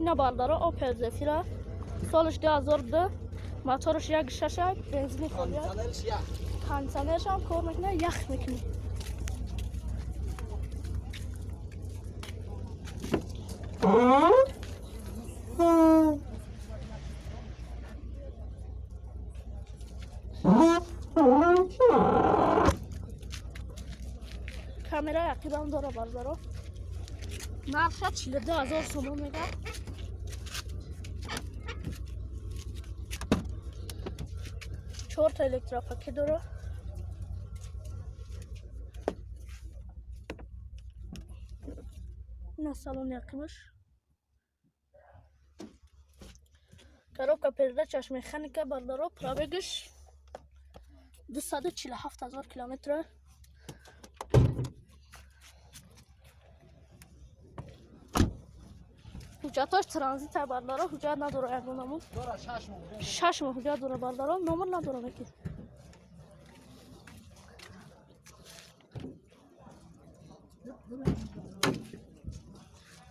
اینا بارداره اوپل زفیره سالش 2002 موتورش 1.6 بنزینی خالیه کاندیشنرش هم کار میکنه یخ میکنه کامera یقیدم داره بارداره نرخ 42,000 تومان میگه 4 تا الکتروپاکی داره این سالن یقیمش коробка передач механика بارداره пробегش 247,000 کیلومتر حجتاش ترانزیت بارداره حجت نداره یگونمون 6 ماه حجت داره بارداره نمبر نداره نکی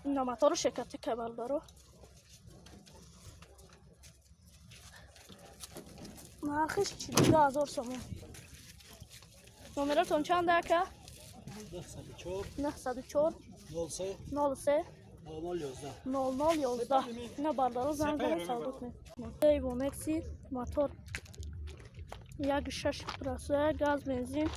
این موتور شکسته که بارداره نرخش 42,000 تومان نمرتون چنده که 904 03 0011 اینا بارداره زنگ زنه سعودت میکنه دیو مکسی موتور 1.6 پرسه گاز بنزین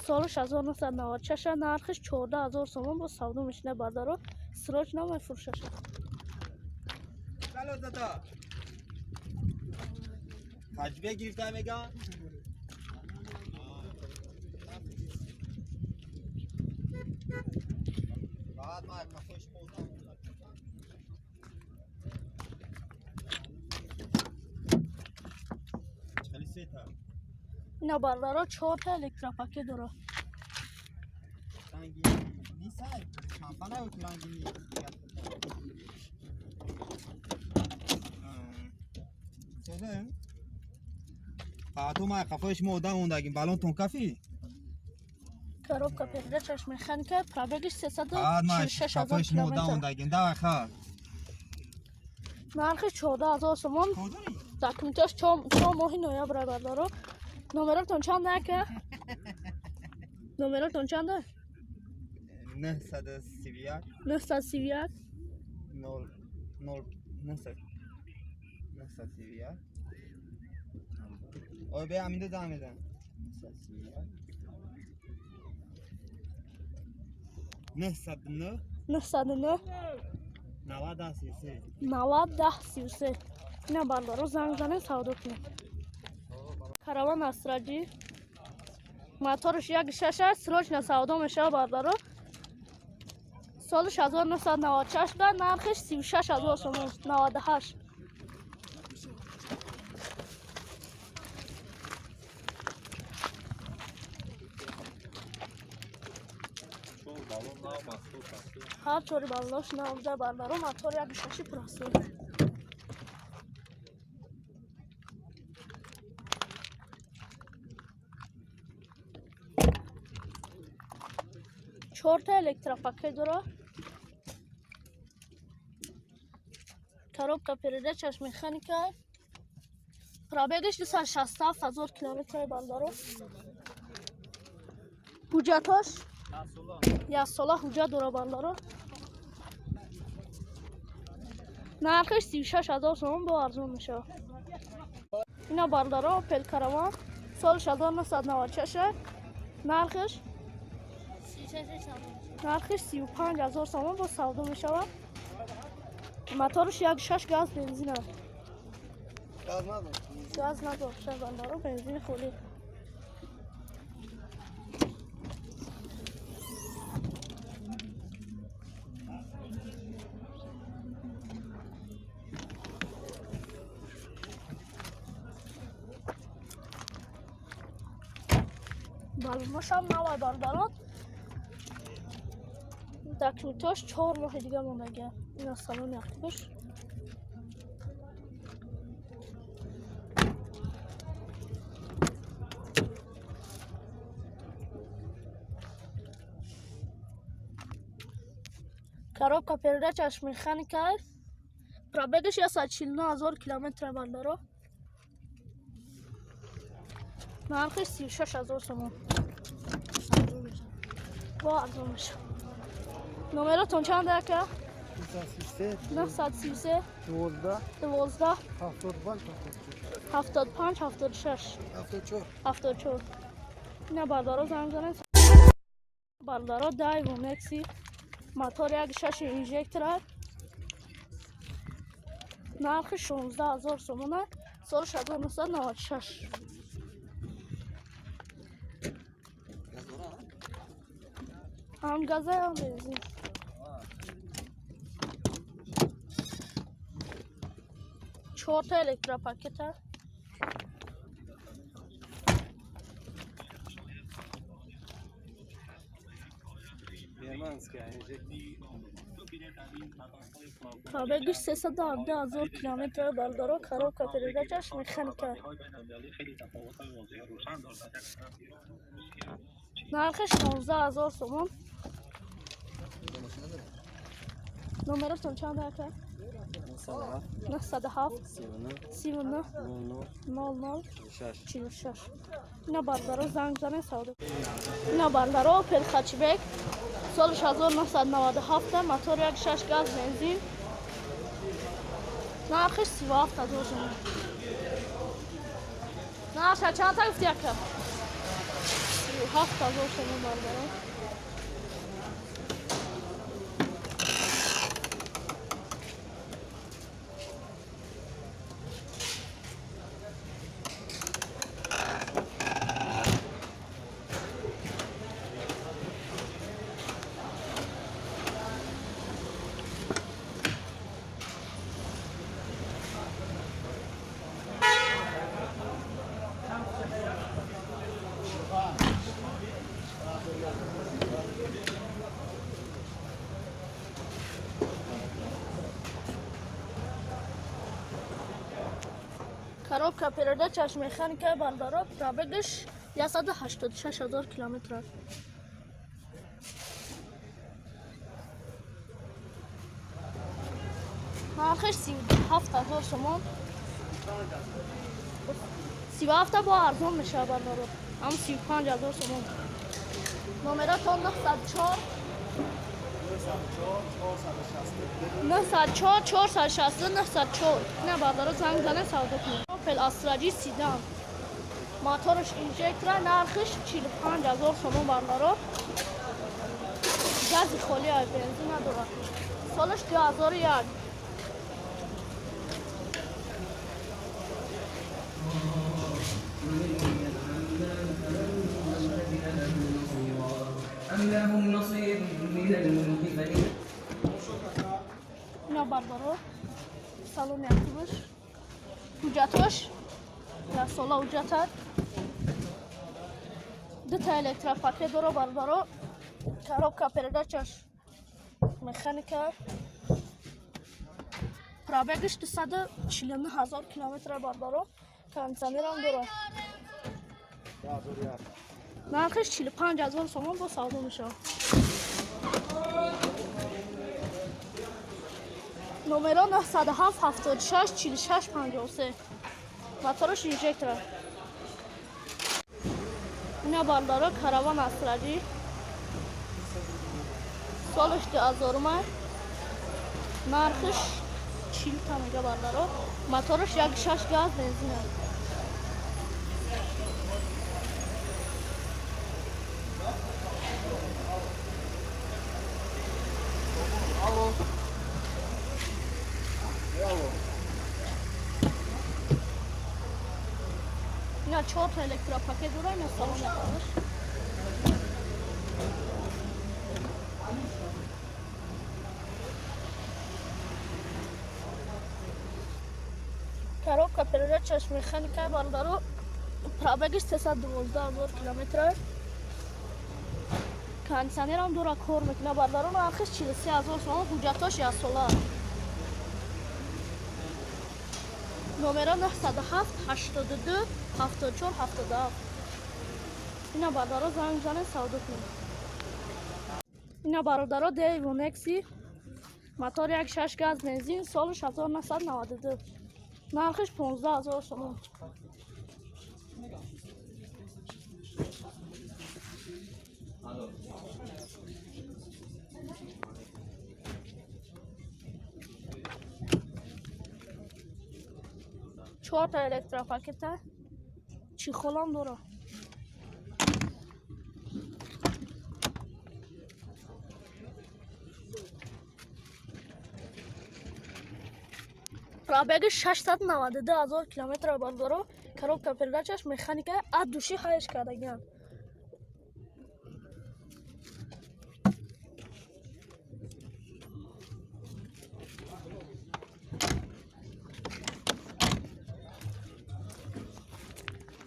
سالش 1996 نرخش 14,000 تومان با سعودو میشنه بارداره سراج نمای فروشش بلو دادا تجربه گرفته میگم بعد ما کفش بودم خیلی سیتا اینا بارداره 4 تا الکتروپاکی داره رنگی نیست شامپانه و رنگی نیست سوزن تو ما کفش بودم اون داگیم بالون تون کافی коробка передачаш механика пробегиш 360,000 км нархи 14,000 сомон документаш 4 моҳи ноябр бардаро номеротон чанд ака номеротон чанд 931 931 0 931 اوه به همین دو دام میدن 909 909 90 اینا بارداره زنگ زنه سعودو کنه караван астраҷӣ моторш 1.6 срочно савдо мешава бардаро солиш 1996 да нархиш 36,000 сомон 98 ҳар чори баллош навда бардаро мотор 1.6 пурасӣ 4 تا электропакет дора коробка передачаш механика пробегаш 267,000 км балдаро ҳуҷҷатош яксола ҳуҷҷат дора балдаро нархиш 36,000 сомон бо арзон мешавад ина балдаро Opel Caravan солиш 1996 нархиш 35,000 сомон бо савдо мешавад моторш 1.6 газ бензин аст газ надошта балдаро бензини холӣ балонашам навай балдарот документош 4 моҳи дига мондагия ин аз салони активаш коробка передачаш механика пробегаш 149,000 километр бардоро. нархиш 36,000 сомон. бо арзон мешавад. номеротон чанд ака? 933 12 75 76 74. اینا بردارو زنگ زنه. بردارو دایو مکسی موتور 1.6 اینژکتور. нархи 16000 сомон аст. соли 1996. ҳам газа ҳам бензин. чорта электропакет аст. пробегиш 310,000 километр бардоро. коробка передачаш механика. нархи 16000 сомон. номеротон чанд ака? 97 39 00 46. اینا بردارو زنگ زنه سودا. اینا بردارو اوپل خچبک سالش 1997 موتور 1.6 گاز بنزین. нархش 37000 сомон. нархش чанд та гуфти ака? 37000 сомон бардоро. коробка передачаш механика бардоро. пробегиш 186000 километр аст. нархиш 37000 сомон. 37 бо арзон мешавад бардоро. ҳам 35000 сомон. номеротон 904 460 904. اینا бардоро занг зане савдо кунед. опел астраҷи седан моториш инжектор. нархиш 45000 сомон бардоро. гази холӣ ай бензин надорад. солиш 2001. اینا بردارو салон активаш ҳуҷҷатош як сола ҳуҷҷат аст. дута электропакет доро бардоро. коробка передачаш механика. пробегиш 249000 километр бардоро. кондитсионерам дорад. нархиш 45000 сомон бо савдо мешавад. номеро 907 76 46 53. моториш инжектор. اینا бардоро караван астраҷи солиш 2000. нархиш 40 тамага бардоро. моториш 1.6 газ бензин аст. اینا 4 تا الکتروپاکت داره. اینا سالن активаш. коробка передачаш механика бардоро. пробегиш 312,000 километр. кондитсионерам дора кор мекуна бардоро. нархиш 43000 сомон. ҳуҷҷатош як сола. номеро 907 82 74 77. اینا бардоро занг зане савдо кунед. اینا бародаро Devon X موتور 1.6 گاز بنزین سالش 1992 نرخش 15,000 تومان. چهار تا الکتروپاکت چی خولم داره. پرابگ 692,000 کیلومتر بار داره. коробка передачаш механика ад души хайш кардагиан.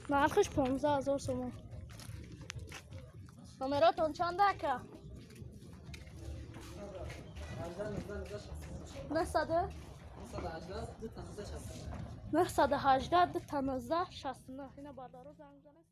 нархиш 15,000 сомон. номеротон чанд ака? 918 2 19 69. اینا بردارو زنگ زنه.